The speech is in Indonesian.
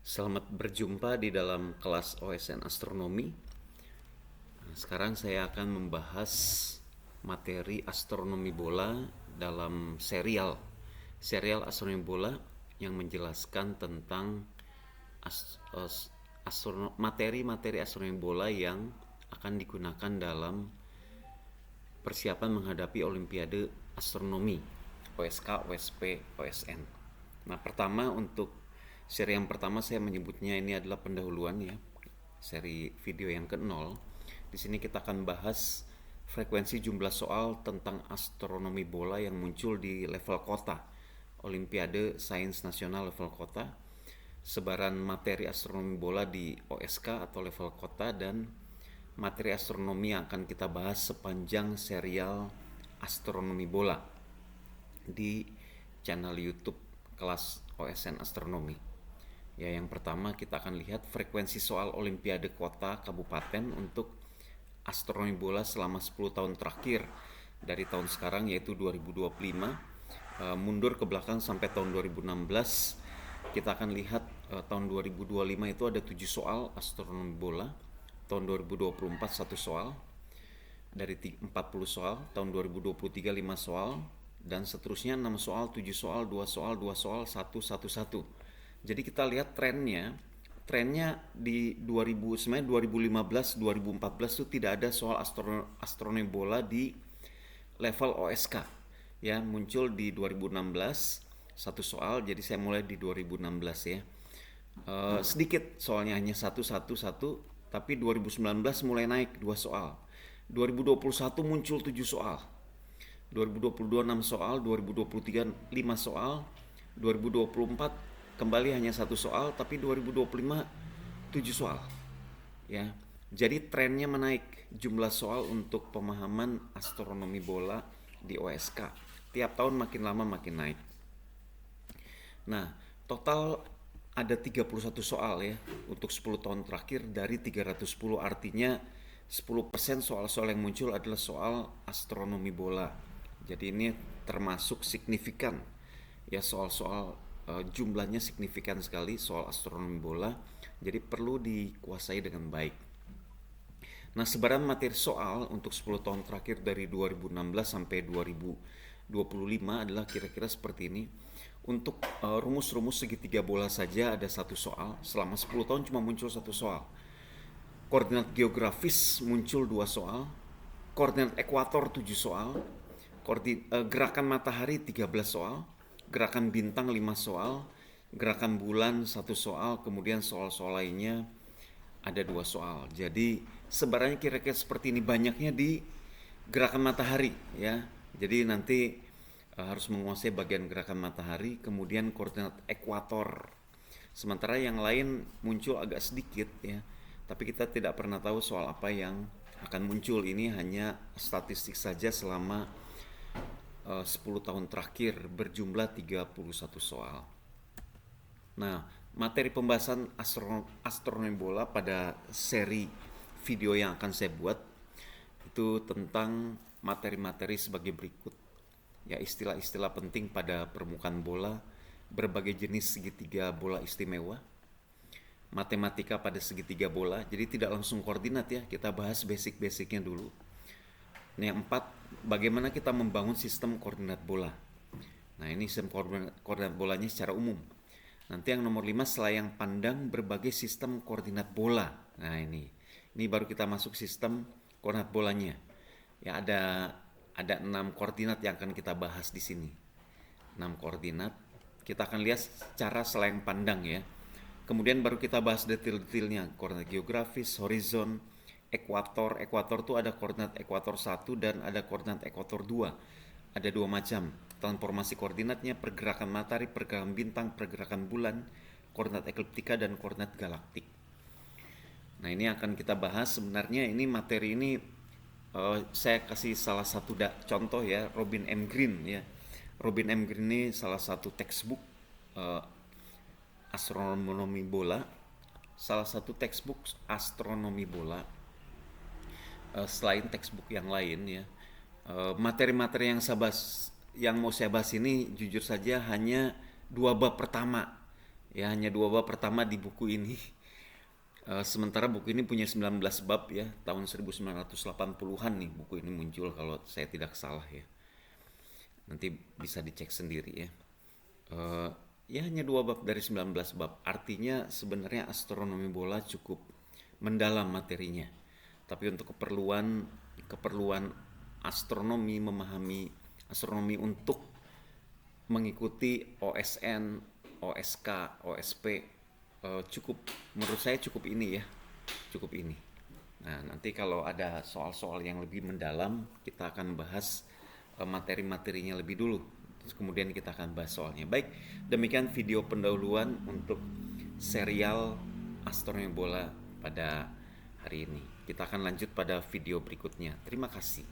Selamat berjumpa di dalam kelas OSN Astronomi. Sekarang saya akan membahas materi astronomi bola dalam serial astronomi bola yang menjelaskan tentang materi-materi astronomi bola yang akan digunakan dalam persiapan menghadapi Olimpiade Astronomi OSK, OSP, OSN. Nah, pertama untuk seri yang pertama saya menyebutnya ini adalah pendahuluan ya. Seri video yang ke-0. Di sini kita akan bahas frekuensi jumlah soal tentang astronomi bola yang muncul di level kota. Olimpiade Sains Nasional level kota, sebaran materi astronomi bola di OSK atau level kota, dan materi astronomi yang akan kita bahas sepanjang serial astronomi bola di channel YouTube kelas OSN Astronomi. Ya, yang pertama kita akan lihat frekuensi soal Olimpiade kota kabupaten untuk astronomi bola selama 10 tahun terakhir dari tahun sekarang yaitu 2025, mundur ke belakang sampai tahun 2016. Kita akan lihat tahun 2025 itu ada 7 soal astronomi bola, tahun 2024 1 soal, dari 40 soal, tahun 2023 5 soal, dan seterusnya 6 soal, 7 soal, 2 soal, 2 soal, 1, 1, 1. Jadi kita lihat trennya di 2015 2014 itu tidak ada soal astronomi bola di level OSK ya, muncul di 2016 satu soal, jadi saya mulai di 2016 ya. Sedikit soalnya, hanya satu, tapi 2019 mulai naik 2 soal, 2021 muncul 7 soal, 2022 6 soal, 2023 5 soal, 2024 kembali hanya 1 soal, tapi 2025 7 soal ya. Jadi trennya menaik jumlah soal untuk pemahaman astronomi bola di OSK. Tiap tahun makin lama makin naik. Nah, total ada 31 soal ya untuk 10 tahun terakhir dari 310, artinya 10% soal-soal yang muncul adalah soal astronomi bola. Jadi ini termasuk signifikan ya, soal-soal jumlahnya signifikan sekali soal astronomi bola, jadi perlu dikuasai dengan baik. Nah, sebaran materi soal untuk 10 tahun terakhir dari 2016 sampai 2025 adalah kira-kira seperti ini. Untuk rumus-rumus segitiga bola saja ada 1 soal, selama 10 tahun cuma muncul 1 soal. Koordinat geografis muncul 2 soal, koordinat ekuator 7 soal, gerakan matahari 13 soal, gerakan bintang 5 soal, gerakan bulan 1 soal, kemudian soal-soal lainnya ada 2 soal. Jadi sebarannya kira-kira seperti ini, banyaknya di gerakan matahari ya. Jadi nanti harus menguasai bagian gerakan matahari, kemudian koordinat ekuator. Sementara yang lain muncul agak sedikit ya. Tapi kita tidak pernah tahu soal apa yang akan muncul. Ini hanya statistik saja selama 10 tahun terakhir berjumlah 31 soal. Nah, materi pembahasan astronomi bola pada seri video yang akan saya buat itu tentang materi-materi sebagai berikut. Ya, istilah-istilah penting pada permukaan bola, berbagai jenis segitiga bola istimewa, matematika pada segitiga bola. Jadi tidak langsung koordinat ya, kita bahas basic-basicnya dulu. Nah, yang 4, bagaimana kita membangun sistem koordinat bola. Nah, ini sistem koordinat bolanya secara umum. Nanti yang nomor 5, selayang pandang berbagai sistem koordinat bola. Nah, ini baru kita masuk sistem koordinat bolanya. Ya, ada 6 koordinat yang akan kita bahas di sini. 6 koordinat. Kita akan lihat cara selayang pandang ya. Kemudian baru kita bahas detail-detailnya, koordinat geografis, horizon, ekuator. Ekuator itu ada koordinat ekuator 1 dan ada koordinat ekuator 2. Ada 2 macam transformasi koordinatnya, pergerakan matahari, pergerakan bintang, pergerakan bulan, koordinat ekliptika, dan koordinat galaktik. Nah, ini akan kita bahas. Sebenarnya ini materi ini saya kasih salah satu contoh ya, Robin M. Greene ya. Robin M. Greene ini salah satu textbook astronomi bola, salah satu textbook astronomi bola selain textbook yang lain ya. Materi-materi yang mau saya bahas ini jujur saja hanya 2 bab pertama Ya hanya 2 bab pertama di buku ini. Sementara buku ini punya 19 bab ya, tahun 1980-an nih buku ini muncul kalau saya tidak salah ya. Nanti bisa dicek sendiri ya. Eh, ya hanya 2 bab dari 19 bab. Artinya sebenarnya astronomi bola cukup mendalam materinya. Tapi untuk keperluan keperluan astronomi, memahami astronomi untuk mengikuti OSN, OSK, OSP, cukup, menurut saya cukup ini ya, cukup ini. Nah, nanti kalau ada soal-soal yang lebih mendalam, kita akan bahas materi-materinya lebih dulu. Terus kemudian kita akan bahas soalnya. Baik, demikian video pendahuluan untuk serial Astronomi Bola pada hari ini. Kita akan lanjut pada video berikutnya. Terima kasih.